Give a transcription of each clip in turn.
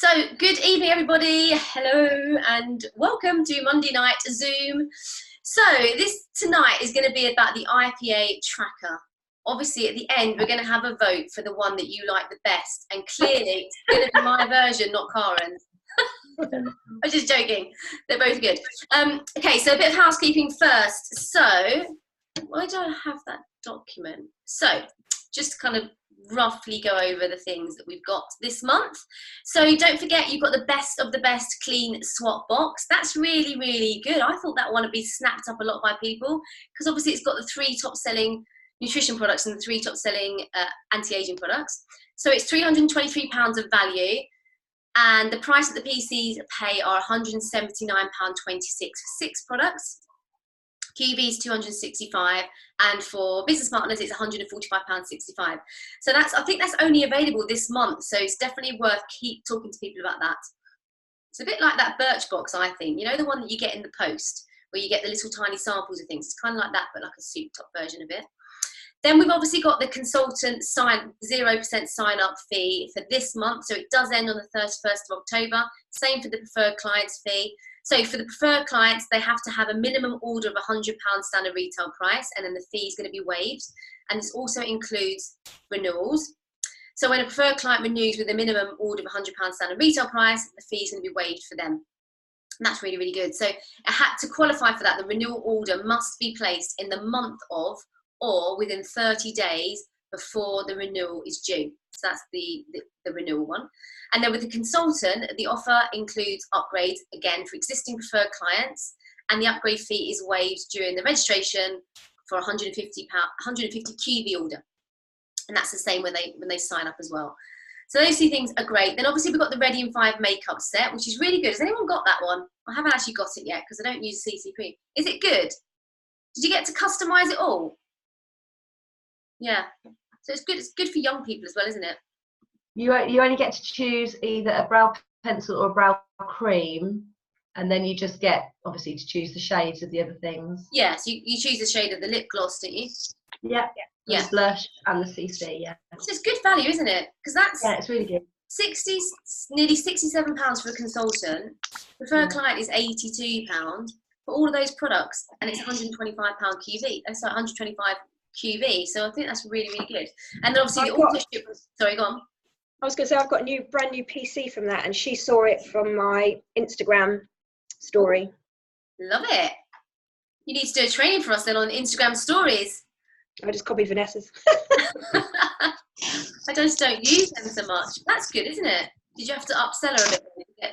So, good evening, everybody. Hello, and welcome to Monday Night Zoom. So, this tonight is going to be about the IPA tracker. Obviously, at the end, we're going to have a vote for the one that you like the best, and clearly, it's going to be my version, not Karen's. I'm just joking. They're both good. Okay, so a bit of housekeeping first. So, why do I have that document? So, just to kind of roughly go over the things that we've got this month. So don't forget, you've got the best of the best clean swap box. That's really, really good. I thought that one would be snapped up a lot by people because obviously it's got the 3 top selling nutrition products and the 3 top selling anti-aging products. So it's £323 of value, and the price that the PCs pay are £179.26 for 6 products. QV is £265, and for business partners it's £145.65. So I think that's only available this month, so it's definitely worth keep talking to people about that. It's a bit like that Birch box, I think, you know, the one that you get in the post where you get the little tiny samples of things. It's kind of like that, but like a soup top version of it. Then we've obviously got the consultant 0% sign up fee for this month, so it does end on the 31st of October. Same for the preferred clients fee. So for the preferred clients, they have to have a minimum order of £100 standard retail price, and then the fee is going to be waived. And this also includes renewals. So when a preferred client renews with a minimum order of £100 standard retail price, the fee is going to be waived for them. And that's really, really good. So I had to qualify for that. The renewal order must be placed in the month of or within 30 days before the renewal is due. So that's the renewal one. And then with the consultant, the offer includes upgrades, again, for existing preferred clients, and the upgrade fee is waived during the registration for £150 QV order. And that's the same when they sign up as well. So those 2 things are great. Then obviously we've got the Ready in 5 makeup set, which is really good. Has anyone got that one? I haven't actually got it yet because I don't use CCP. Is it good? Did you get to customize it all? Yeah. So it's good. It's good for young people as well, isn't it? You only get to choose either a brow pencil or a brow cream, and then you just get, obviously, to choose the shades of the other things. Yeah, so you choose the shade of the lip gloss, don't you? Yeah. The blush and the CC, yeah. So it's good value, isn't it? Because that's it's really good. Nearly £67 for a consultant. Preferred client is £82 for all of those products, and it's £125 QV. So 125 QV. So I think that's really, really good. And then obviously the auto ship. Sorry, go on. I was going to say, I've got a brand new PC from that, and she saw it from my Instagram story. Love it. You need to do a training for us then on Instagram stories. I just copied Vanessa's. I just don't use them so much. That's good, isn't it? Did you have to upsell her a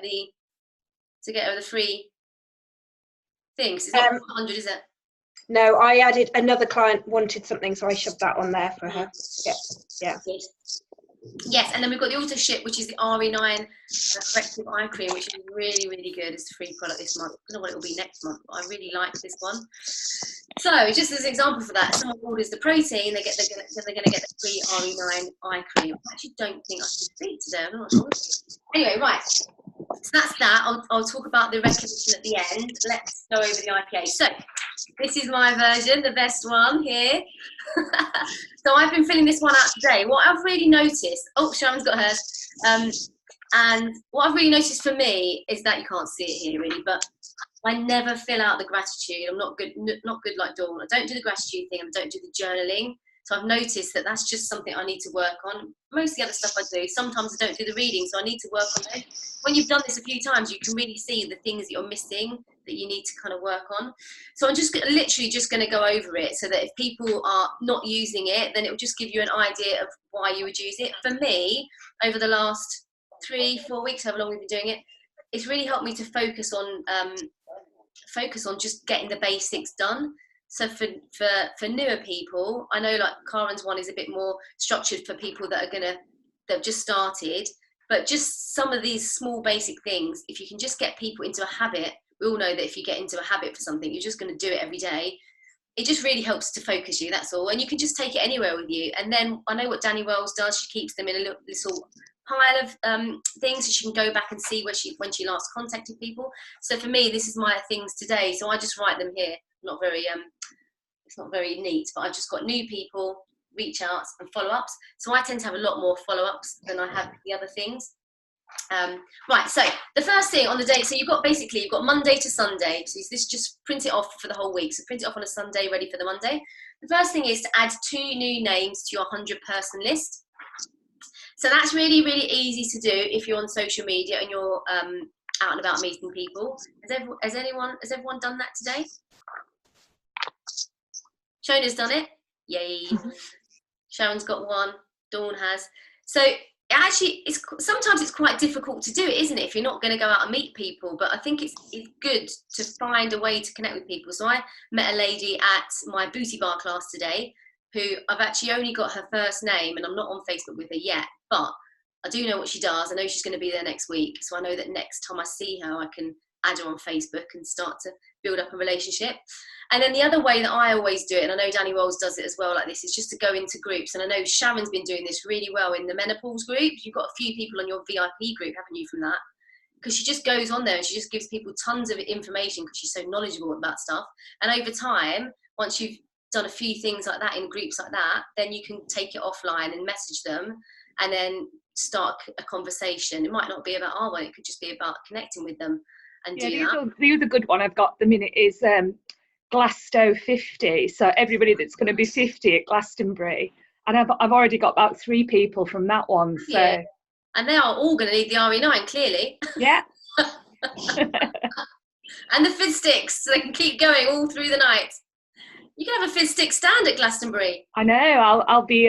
bit to get her the free things? It's not 100, is it? No, I added another client wanted something, so I shoved that on there for her. Yeah. Good. Yes, and then we've got the auto ship, which is the RE9 corrective eye cream, which is really, really good. It's a free product this month. I don't know what it will be next month, but I really like this one. So just as an example for that, if someone orders the protein, they're going to get the free RE9 eye cream. I actually don't think I should speak today. I'm not sure. Anyway, right. So that's that. I'll talk about the recognition at the end. Let's go over the IPA. So this is my version, the best one here. So I've been filling this one out today. What I've really noticed, Sharon's got hers. And what I've really noticed for me is that you can't see it here really, but I never fill out the gratitude. I'm not good like Dawn. I don't do the gratitude thing. I don't do the journaling. So I've noticed that that's just something I need to work on. Most of the other stuff I do, sometimes I don't do the reading, so I need to work on it. When you've done this a few times, you can really see the things that you're missing that you need to kind of work on. So I'm just literally just going to go over it so that if people are not using it, then it will just give you an idea of why you would use it. For me, over the last 3-4 weeks, however long we've been doing it, it's really helped me to focus on just getting the basics done. So for newer people, I know like Karen's one is a bit more structured for people that have just started, but just some of these small basic things, if you can just get people into a habit, we all know that if you get into a habit for something, you're just going to do it every day. It just really helps to focus you, that's all. And you can just take it anywhere with you. And then I know what Danny Wells does. She keeps them in a little pile of things so she can go back and see when she last contacted people. So for me, this is my things today. So I just write them here. It's not very neat, but I've just got new people, reach outs and follow-ups. So I tend to have a lot more follow-ups than I have the other things. Right, so the first thing on the day, so you've got Monday to Sunday. So this just print it off for the whole week. So print it off on a Sunday, ready for the Monday. The first thing is to add 2 new names to your 100-person list. So that's really, really easy to do if you're on social media and you're out and about meeting people. Has everyone done that today? Shona's done it. Yay. Sharon's got one. Dawn has. So actually, sometimes it's quite difficult to do it, isn't it, if you're not going to go out and meet people? But I think it's good to find a way to connect with people. So I met a lady at my booty bar class today who I've actually only got her first name, and I'm not on Facebook with her yet, but I do know what she does. I know she's going to be there next week. So I know that next time I see her, I can add her on Facebook and start to build up a relationship. And then the other way that I always do it, and I know Danny Rolls does it as well like this, is just to go into groups. And I know Sharon's been doing this really well in the menopause group. You've got a few people on your VIP group, haven't you, from that? Because she just goes on there and she just gives people tons of information because she's so knowledgeable about stuff. And over time, once you've done a few things like that in groups like that, then you can take it offline and message them and then start a conversation. It might not be about our one, it could just be about connecting with them and do that. The other good one I've got at the minute is Glasto 50. So everybody that's going to be 50 at Glastonbury. And I've already got about 3 people from that one. So. Yeah. And they are all going to need the RE9, clearly. Yeah. And the fizz sticks, so they can keep going all through the night. You can have a fizz stick stand at Glastonbury. I know. I'll be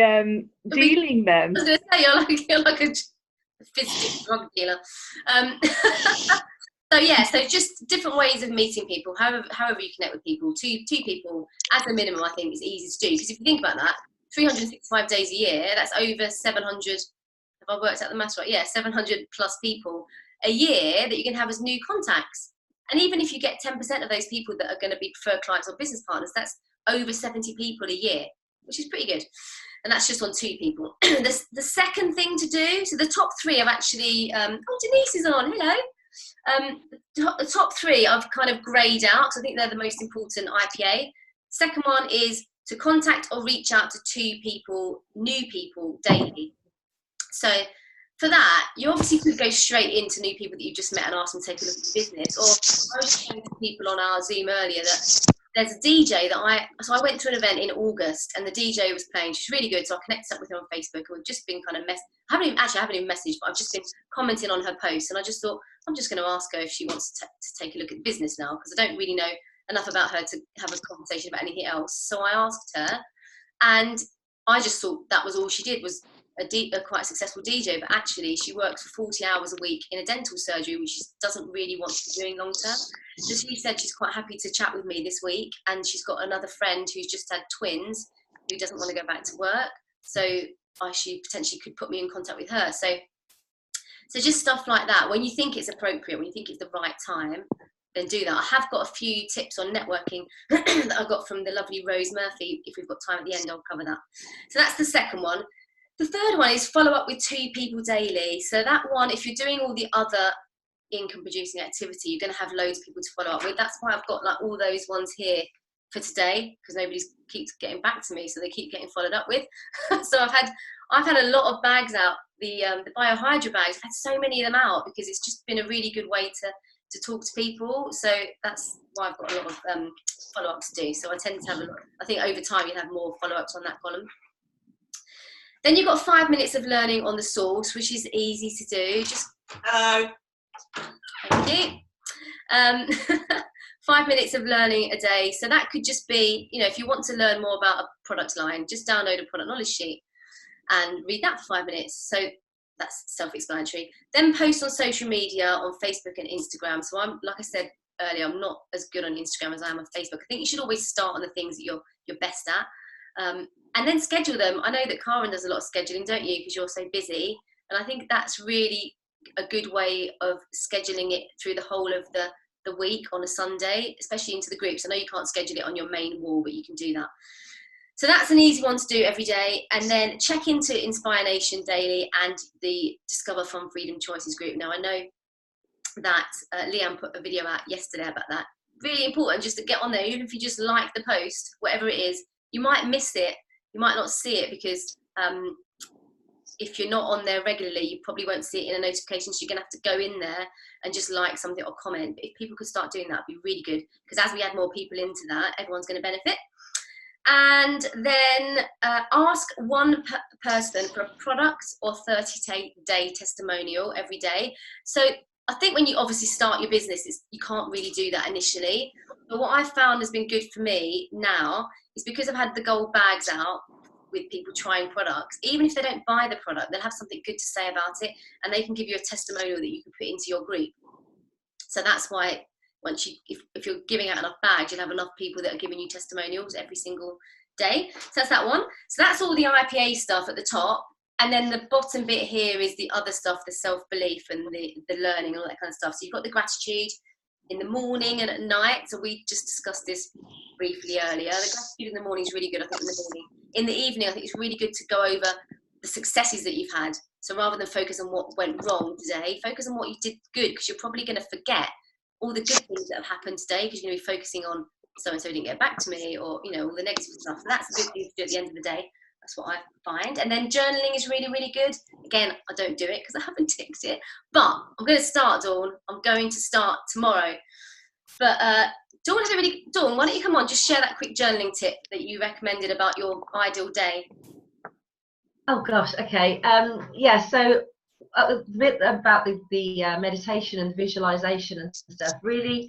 dealing them. I was going to say you're like a fizz stick drug dealer. So yeah, so just different ways of meeting people. However you connect with people. Two people as a minimum, I think, is easy to do. Because if you think about that, 365 days a year, that's over 700. Have I worked out the maths right? Yeah, 700 plus people a year that you can have as new contacts. And even if you get 10% of those people that are going to be preferred clients or business partners, that's over 70 people a year, which is pretty good. And that's just on 2 people. The second thing to do, so the top 3 I've actually, Denise is on, hello. The top 3 I've kind of greyed out because I think they're the most important IPA. Second one is to contact or reach out to 2 people, new people daily. So for that, you obviously could go straight into new people that you've just met and ask them to take a look at the business. Or I was saying to people on our Zoom earlier that there's a DJ that I went to an event in August and the DJ was playing. She's really good, so I connected up with her on Facebook and we've just been kind of I haven't even messaged, but I've just been commenting on her posts, and I just thought I'm just going to ask her if she wants to take a look at the business now, because I don't really know enough about her to have a conversation about anything else. So I asked her, and I just thought that was all she did, was a quite successful DJ, but actually she works for 40 hours a week in a dental surgery, which she doesn't really want to be doing long term. So she said she's quite happy to chat with me this week, and she's got another friend who's just had twins who doesn't want to go back to work, so she potentially could put me in contact with her. So just stuff like that. When you think it's appropriate, when you think it's the right time, then do that. I have got a few tips on networking that I got from the lovely Rose Murphy. If we've got time at the end, I'll cover that. So that's the second one. The third one is follow up with 2 people daily. So that one, if you're doing all the other income producing activity, you're going to have loads of people to follow up with. That's why I've got like all those ones here for today, because nobody keeps getting back to me, so they keep getting followed up with. So I've had a lot of bags out, the biohydra bags. I've had so many of them out because it's just been a really good way to talk to people. So that's why I've got a lot of follow-ups to do. So I tend to have I think over time you have more follow-ups on that column. Then you've got 5 minutes of learning on the source, which is easy to do. Just hello. Thank you. 5 minutes of learning a day. So that could just be, if you want to learn more about a product line, just download a product knowledge sheet and read that for 5 minutes. So that's self-explanatory. Then post on social media, on Facebook and Instagram. So like I said earlier, I'm not as good on Instagram as I am on Facebook. I think you should always start on the things that you're best at. And then schedule them. I know that Karen does a lot of scheduling, don't you? Because you're so busy. And I think that's really a good way of scheduling it through the whole of the week on a Sunday, especially into the groups. I know you can't schedule it on your main wall, but you can do that. So that's an easy one to do every day. And then check into Inspire Nation daily and the Discover Fun Freedom Choices group. Now, I know that Leanne put a video out yesterday about that. Really important just to get on there, even if you just like the post, whatever it is. You might miss it. You might not see it because if you're not on there regularly, you probably won't see it in a notification, so you're gonna have to go in there and just like something or comment. But if people could start doing that, it'd be really good, because as we add more people into that, everyone's going to benefit. And then ask one person for a product or 30-day testimonial every day. So I think when you obviously start your business, you can't really do that initially. But what I've found has been good for me now is because I've had the gold bags out with people trying products, even if they don't buy the product, they'll have something good to say about it, and they can give you a testimonial that you can put into your group. So that's why once if you're giving out enough bags, you'll have enough people that are giving you testimonials every single day. So that's that one. So that's all the IPA stuff at the top. And then the bottom bit here is the other stuff, the self-belief and the learning and all that kind of stuff. So you've got the gratitude in the morning and at night. So we just discussed this briefly earlier. The gratitude in the morning is really good, I think, in the morning. In the evening, I think it's really good to go over the successes that you've had. So rather than focus on what went wrong today, focus on what you did good, because you're probably going to forget all the good things that have happened today, because you're going to be focusing on so-and-so didn't get back to me, or, you know, all the negative stuff. So that's a good thing to do at the end of the day. That's what I find. And then journaling is really, really good. Again, I don't do it because I haven't ticked it, but I'm going to start, Dawn. I'm going to start tomorrow. But Dawn, Dawn, why don't you come on, just share that quick journaling tip that you recommended about your ideal day. Oh gosh, okay. Yeah, so a bit about the meditation and visualization and stuff. Really,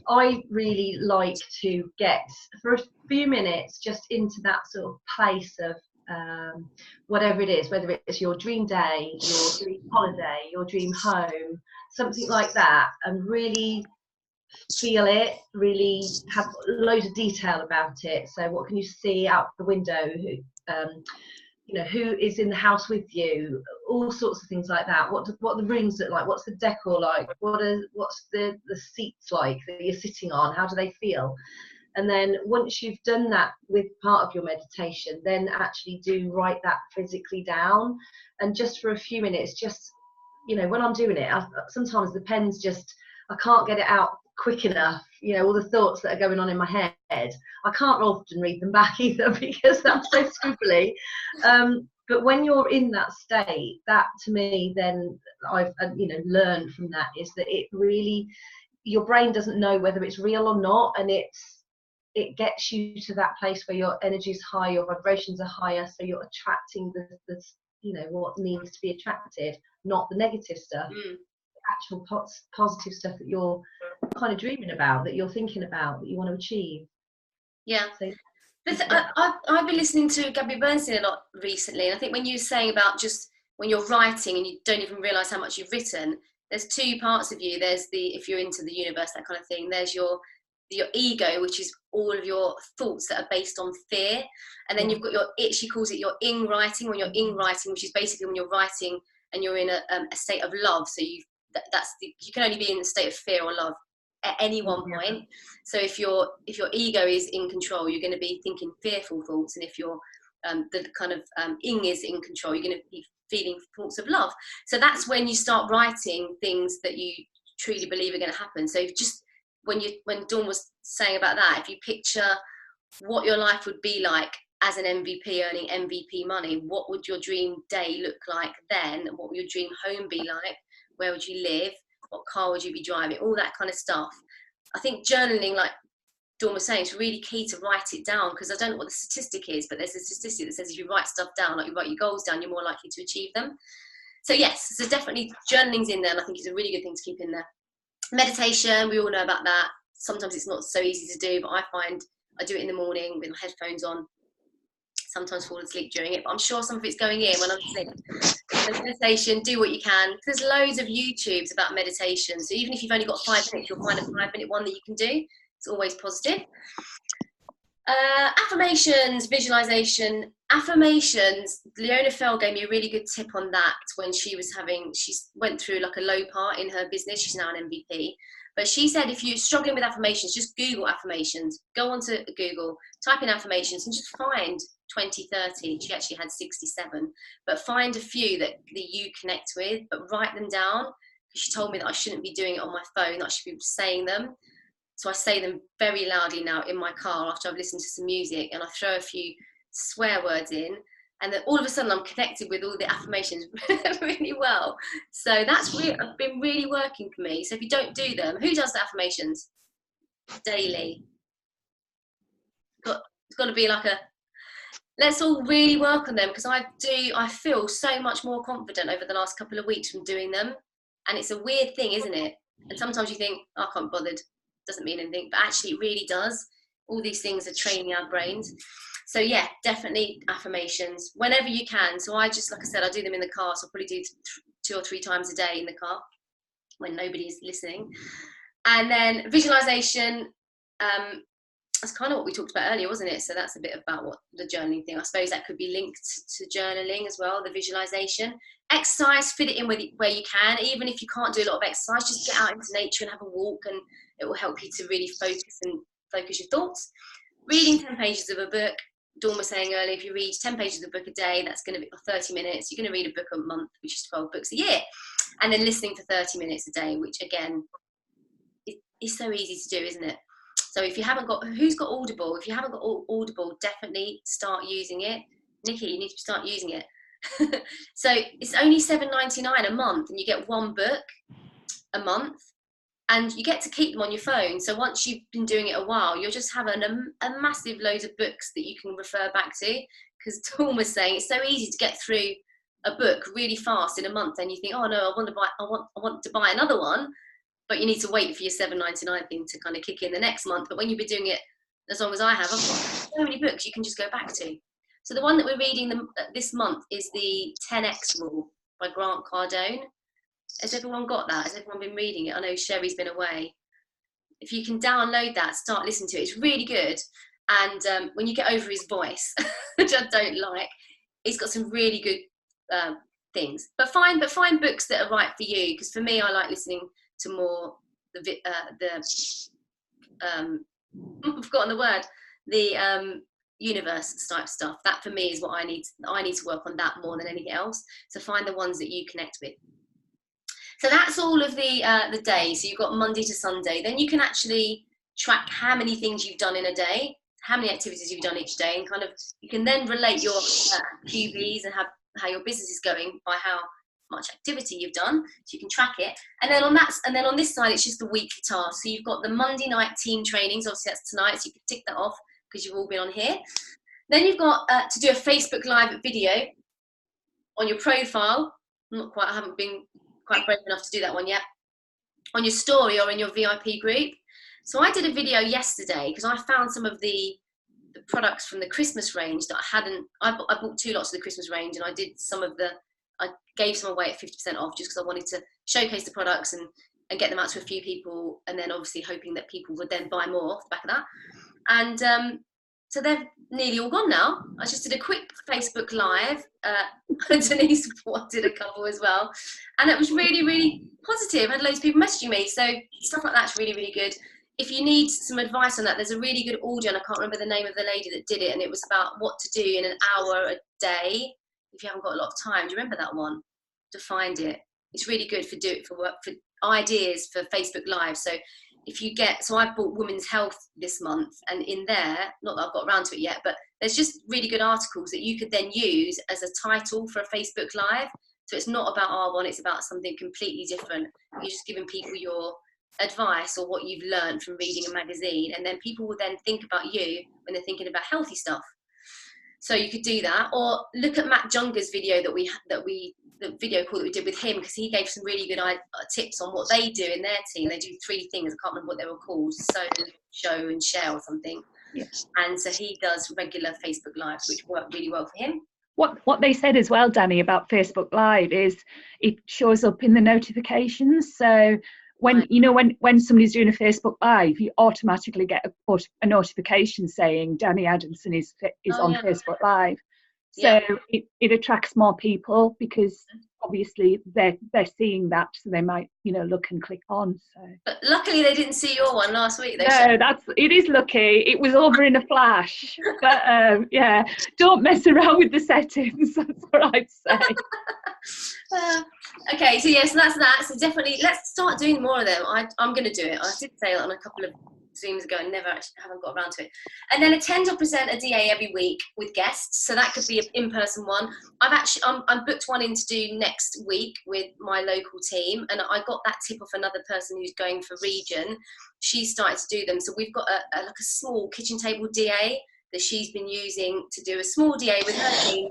I really like to get for a few minutes just into that sort of place of whatever it is, whether it's your dream day, your dream holiday, your dream home, something like that, and really feel it, really have loads of detail about it. So what can you see out the window? You know, who is in the house with you, all sorts of things like that. What the rooms look like, what's the decor like, what's the seats like that you're sitting on, how do they feel? And then once you've done that with part of your meditation, then actually do write that physically down. And just for a few minutes, just, you know, when I'm doing it, sometimes the pen's just, I can't get it out quick enough, you know, all the thoughts that are going on in my head. I can't often read them back either because I'm so scribbly. But when you're in that state, that to me, then I've learned from that is that it really, your brain doesn't know whether it's real or not, and it gets you to that place where your energy is high, your vibrations are higher, so you're attracting the you know, what needs to be attracted, not the negative stuff. Actual positive stuff that you're kind of dreaming about, that you're thinking about, that you want to achieve. Yeah. So, I've been listening to Gabby Bernstein a lot recently, and I think when you were saying about just when you're writing and you don't even realise how much you've written, there's two parts of you. There's if you're into the universe, that kind of thing, there's your ego, which is all of your thoughts that are based on fear, and then you've got she calls it your ing writing, when you're ing writing, which is basically when you're writing and you're in a state of love. So you can only be in a state of fear or love at any one point. So if your ego is in control, you're going to be thinking fearful thoughts, and if your the kind of ing is in control, you're going to be feeling thoughts of love. So that's when you start writing things that you truly believe are going to happen. So just when Dawn was saying about that, if you picture what your life would be like as an MVP earning MVP money, what would your dream day look like then? What would your dream home be like? Where would you live? What car would you be driving? All that kind of stuff. I think journaling, like Dawn was saying, it's really key to write it down, because I don't know what the statistic is, but there's a statistic that says if you write stuff down, like you write your goals down, you're more likely to achieve them. So yes, so definitely journaling's in there, and I think it's a really good thing to keep in there. Meditation, we all know about that. Sometimes it's not so easy to do, but I find I do it in the morning with my headphones on. Sometimes fall asleep during it, but I'm sure some of it's going in when I'm asleep. Meditation, do what you can. There's loads of YouTubes about meditation, so even if you've only got 5 minutes, you'll find a 5-minute one that you can do. It's always positive. Affirmations, visualization. Affirmations, Leona Fell gave me a really good tip on that when she went through like a low part in her business. She's now an MVP. But she said if you're struggling with affirmations, just Google affirmations. Go onto Google, type in affirmations, and just find 20, 30. She actually had 67. But find a few that you connect with, but write them down. She told me that I shouldn't be doing it on my phone, that I should be saying them. So I say them very loudly now in my car after I've listened to some music, and I throw a few swear words in. And then all of a sudden I'm connected with all the affirmations really well. So that's been really working for me. So if you don't do them, who does the affirmations daily? It's got to be like let's all really work on them, because I feel so much more confident over the last couple of weeks from doing them. And it's a weird thing, isn't it? And sometimes you think, oh, I can't be bothered, doesn't mean anything, but actually it really does. All these things are training our brains. So yeah, definitely affirmations whenever you can. So I just, like I said, I do them in the car. So I'll probably do 2 or 3 times a day in the car when nobody's listening. And then visualization, that's kind of what we talked about earlier, wasn't it? So that's a bit about what the journaling thing. I suppose that could be linked to journaling as well, the visualization. Exercise, fit it in where you can. Even if you can't do a lot of exercise, just get out into nature and have a walk, and it will help you to really focus your thoughts. Reading 10 pages of a book. Dawn was saying earlier, if you read 10 pages of a book a day, that's going to be 30 minutes. You're going to read a book a month, which is 12 books a year. And then listening for 30 minutes a day, which again, is so easy to do, isn't it? So if you haven't got, who's got Audible? If you haven't got Audible, definitely start using it. Nikki, you need to start using it. So it's only $7.99 a month, and you get 1 book a month. And you get to keep them on your phone. So once you've been doing it a while, you'll just have a massive load of books that you can refer back to. Because Dawn was saying it's so easy to get through a book really fast in a month, and you think, oh no, I want to buy another one, but you need to wait for your $7.99 thing to kind of kick in the next month. But when you've been doing it as long as I have, I've got so many books you can just go back to. So the one that we're reading this month is the 10X Rule by Grant Cardone. Has everyone got that? Has everyone been reading it? I know Sherry's been away. If you can download that, start listening to it. It's really good. And when you get over his voice, which I don't like, he's got some really good things. But find books that are right for you. Because for me, I like listening to more I've forgotten the word. The universe type stuff. That for me is what I need to work on that more than anything else. So find the ones that you connect with. So that's all of the day. So you've got Monday to Sunday. Then you can actually track how many things you've done in a day, how many activities you've done each day, and kind of you can then relate your QBs and how your business is going by how much activity you've done. So you can track it. And then on this side, it's just the weekly tasks. So you've got the Monday night team trainings. Obviously that's tonight, so you can tick that off because you've all been on here. Then you've got to do a Facebook Live video on your profile. I haven't been quite brave enough to do that one yet, on your story or in your VIP group. So I did a video yesterday because I found some of the products from the Christmas range that I bought 2 lots of the Christmas range, and I gave some away at 50% off just because I wanted to showcase the products and get them out to a few people, and then obviously hoping that people would then buy more off the back of that. And so they're nearly all gone now. I just did a quick Facebook Live. Denise did a couple as well. And it was really, really positive. I had loads of people messaging me. So stuff like that's really, really good. If you need some advice on that, there's a really good audio, and I can't remember the name of the lady that did it. And it was about what to do in an hour a day if you haven't got a lot of time. Do you remember that one? To find it. It's really good for ideas for Facebook Live. So I've bought Women's Health this month, and in there, not that I've got around to it yet, but there's just really good articles that you could then use as a title for a Facebook Live. So it's not about R1, it's about something completely different. You're just giving people your advice or what you've learned from reading a magazine, and then people will then think about you when they're thinking about healthy stuff. So you could do that, or look at Matt Junger's video the video call that we did with him, because he gave some really good tips on what they do in their team. They do 3 things. I can't remember what they were called: sow, show, and share, or something. Yes. And so he does regular Facebook Lives, which work really well for him. What they said as well, Danny, about Facebook Live is it shows up in the notifications. So when somebody's doing a Facebook Live, you automatically get a notification saying Danny Adamson is on Facebook Live. So it attracts more people because obviously they're seeing that, so they might look and click on. So, but luckily they didn't see your one last week. It is lucky. It was over in a flash. But don't mess around with the settings. That's what I'd say. Okay, so that's that. So definitely let's start doing more of them. I'm going to do it. I did say it on a couple of Zooms ago and haven't got around to it. And then attend or present a DA every week with guests. So that could be an in-person one. I'm booked one in to do next week with my local team, and I got that tip off another person who's going for region. She started to do them. So we've got like a small kitchen table DA that she's been using to do a small DA with her team,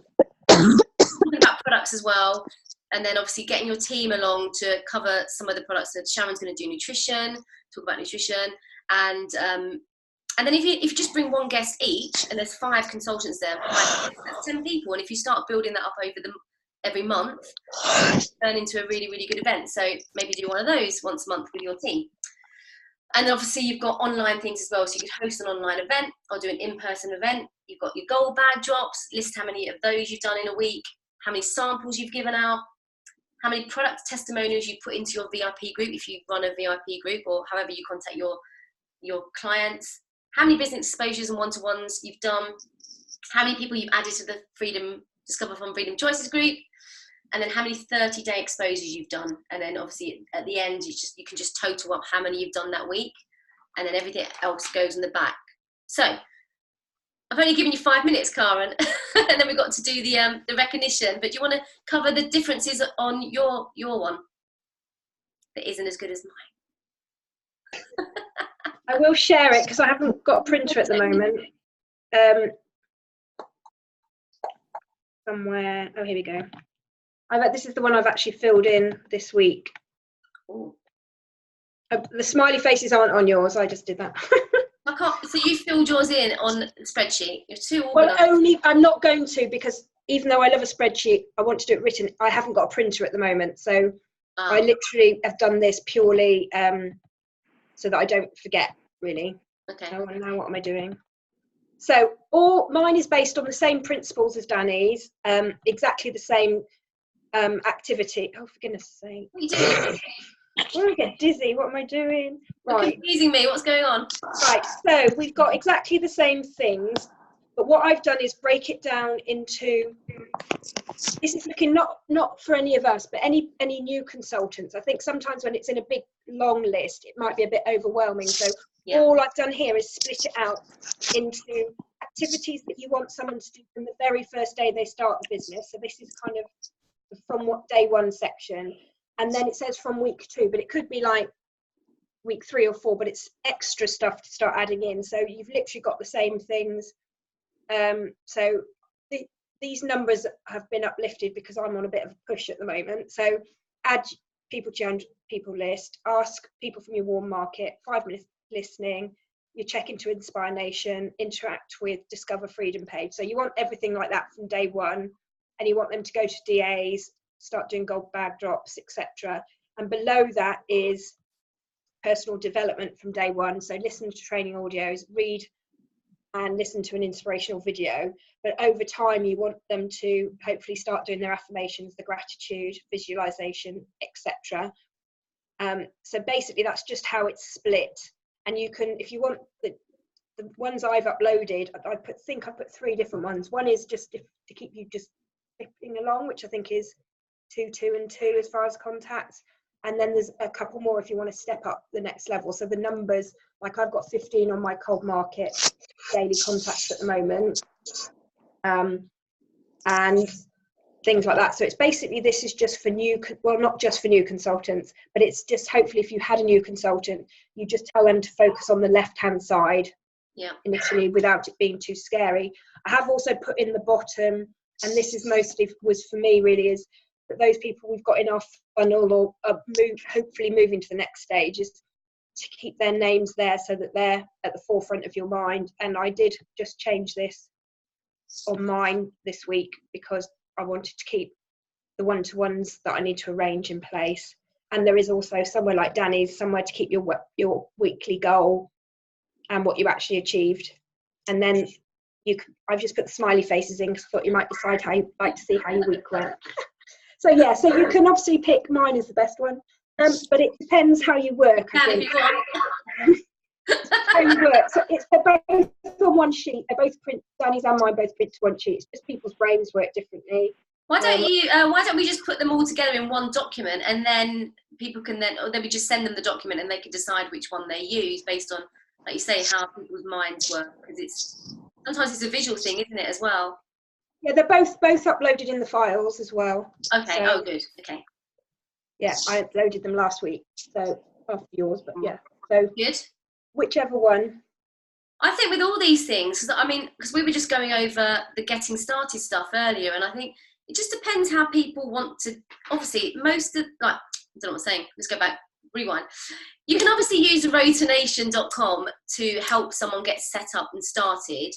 talking about products as well. And then obviously getting your team along to cover some of the products. So Sharon's going to do nutrition, talk about nutrition. And then if you just bring one guest each, and there's 5 consultants there, that's 10 people. And if you start building that up over every month, turn into a really, really good event. So maybe do one of those once a month with your team. And then obviously you've got online things as well. So you could host an online event or do an in-person event. You've got your gold bag drops, list how many of those you've done in a week, how many samples you've given out, how many product testimonials you put into your VIP group if you run a VIP group, or however you contact your clients, how many business exposures and one-to-ones you've done, how many people you've added to the Discover from Freedom Choices group, and then how many 30-day exposures you've done. And then obviously at the end, you can just total up how many you've done that week, and then everything else goes in the back. So I've only given you 5 minutes, Karen, and then we've got to do the recognition. But do you want to cover the differences on your one that isn't as good as mine? I will share it because I haven't got a printer at the moment. Somewhere. Oh, here we go. This is the one I've actually filled in this week. The smiley faces aren't on yours. I just did that. I can't. So you filled yours in on the spreadsheet. You're too organised. Well, I'm not going to, because even though I love a spreadsheet, I want to do it written. I haven't got a printer at the moment, so I literally have done this purely so that I don't forget. Really. Okay. So now what am I doing? So mine is based on the same principles as Danny's, exactly the same activity. Oh, for goodness sake. What are you doing? I get dizzy. What am I doing? You're Right. confusing me. What's going on? Right. So we've got exactly the same things, but what I've done is break it down into. This is looking not for any of us, but any new consultants. I think sometimes when it's in a big long list, it might be a bit overwhelming. So all I've done here is split it out into activities that you want someone to do from the very first day they start the business. So this is kind of from what day 1 section, and then it says from week 2, but it could be like week 3 or 4, but it's extra stuff to start adding in. So you've literally got the same things. So these numbers have been uplifted because I'm on a bit of a push at the moment. So add people to your people list, ask people from your warm market, 5 minutes listening, you check into Inspire Nation, interact with Discover Freedom page. So you want everything like that from day 1, and you want them to go to DAs, start doing gold bag drops, etc. And below that is personal development from day 1. So listen to training audios, read and listen to an inspirational video. But over time, you want them to hopefully start doing their affirmations, the gratitude, visualization, etc. So basically, that's just how it's split. And you can, if you want the ones I've uploaded, I put 3 different ones. One is just to keep you just flipping along, which I think is 2, 2, and 2 as far as contacts. And then there's a couple more if you want to step up the next level. So the numbers, like I've got 15 on my cold market daily contacts at the moment, and things like that. So it's basically, this is just for not just for new consultants, but it's just hopefully if you had a new consultant, you just tell them to focus on the left-hand side initially without it being too scary. I have also put in the bottom, and this is mostly was for me really, is that those people we've got in our funnel or hopefully moving to the next stage is to keep their names there so that they're at the forefront of your mind. And I did just change this on mine this week because I wanted to keep the one-to-ones that I need to arrange in place. And there is also somewhere like Danny's, somewhere to keep your weekly goal and what you actually achieved. And then I've just put the smiley faces in because I thought you might decide how you'd like to see how your week went. So yeah, so you can obviously pick, mine is the best one, but it depends how you work. I think. How you work. So they're both on one sheet. They both print. Danny's and mine both print to one sheet. It's just people's brains work differently. Why don't we just put them all together in one document, and then people can or then we just send them the document and they can decide which one they use based on like you say, how people's minds work, because sometimes it's a visual thing, isn't it, as well? Yeah, they're both uploaded in the files as well. Okay. So, oh, good. Okay. Yeah, I uploaded them last week, so after yours, but yeah. So good. Whichever one. I think with all these things, I mean, because we were just going over the getting started stuff earlier, and I think it just depends how people want to. Obviously, most of, like, I don't know what I'm saying. Let's go back, rewind. You can obviously use rotanation.com to help someone get set up and started,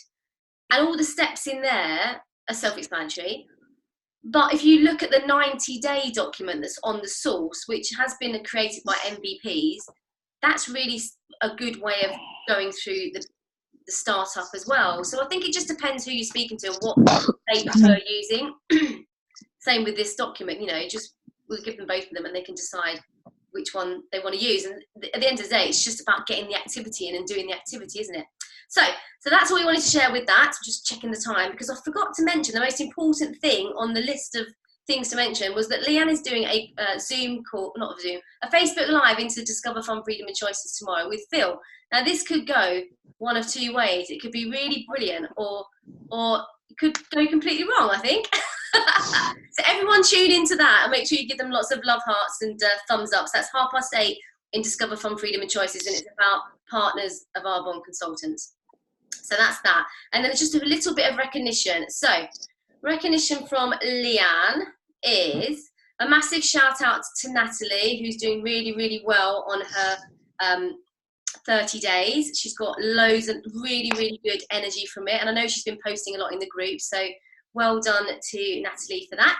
and all the steps in there are self-explanatory. But if you look at the 90-day document that's on the source, which has been created by MVPs, that's really a good way of going through the startup as well. So I think it just depends who you're speaking to and what they prefer using. Same with this document, you know, just we'll give them both of them and they can decide which one they want to use. And at the end of the day, it's just about getting the activity in and doing the activity, isn't it? So that's all we wanted to share with that. Just checking the time, because I forgot to mention the most important thing on the list of things to mention was that Leanne is doing a Zoom call, not a Zoom, a Facebook Live into Discover Fun, Freedom and Choices tomorrow with Phil. Now this could go one of two ways. It could be really brilliant, or it could go completely wrong, I think. So everyone tune into that and make sure you give them lots of love hearts and thumbs up. So that's 8:30 in Discover Fun, Freedom and Choices, and it's about partners of Arbonne consultants. So that's that. And then just a little bit of recognition. So recognition from Leanne is a massive shout out to Natalie, who's doing really, really well on her 30 days. She's got loads of really, really good energy from it. And I know she's been posting a lot in the group. So well done to Natalie for that.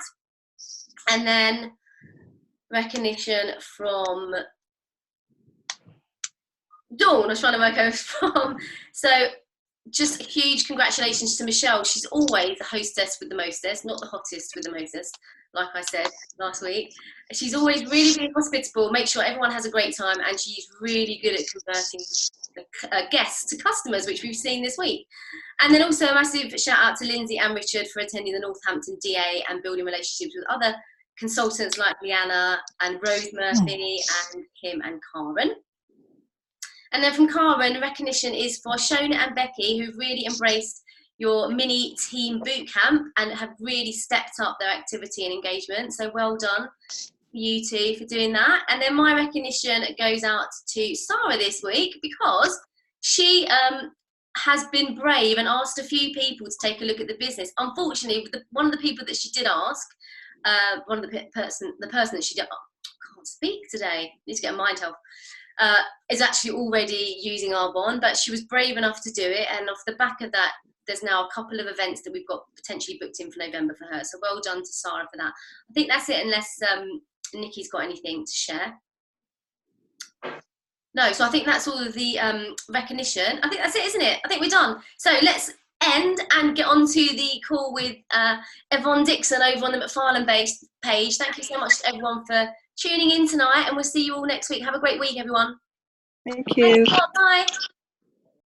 And then recognition from Dawn, I was trying to work out from. So just a huge congratulations to Michelle. She's always the hostess with the mostest, not the hottest with the mostest, like I said last week. She's always really, really hospitable, make sure everyone has a great time, and she's really good at converting guests to customers, which we've seen this week. And then also a massive shout out to Lindsay and Richard for attending the Northampton DA and building relationships with other consultants like Leanna and Rose Murphy and Kim and Karen. And then from Karen, recognition is for Shona and Becky, who've really embraced your mini team bootcamp and have really stepped up their activity and engagement. So well done you two for doing that. And then my recognition goes out to Sarah this week, because she has been brave and asked a few people to take a look at the business. Unfortunately, one of the people that she did ask, the person that she did, I can't speak today, need to get a mind health, is actually already using Arbonne, but she was brave enough to do it, and off the back of that there's now a couple of events that we've got potentially booked in for November for her, so well done to Sarah for that. I think that's it, unless Nikki's got anything to share. No, so I think that's all of the recognition. I think that's it, isn't it? I think we're done. So let's end and get on to the call with Yvonne Dixon over on the McFarlane page. Thank you so much to everyone for tuning in tonight, and we'll see you all next week. Have a great week, everyone. Thank you. Bye.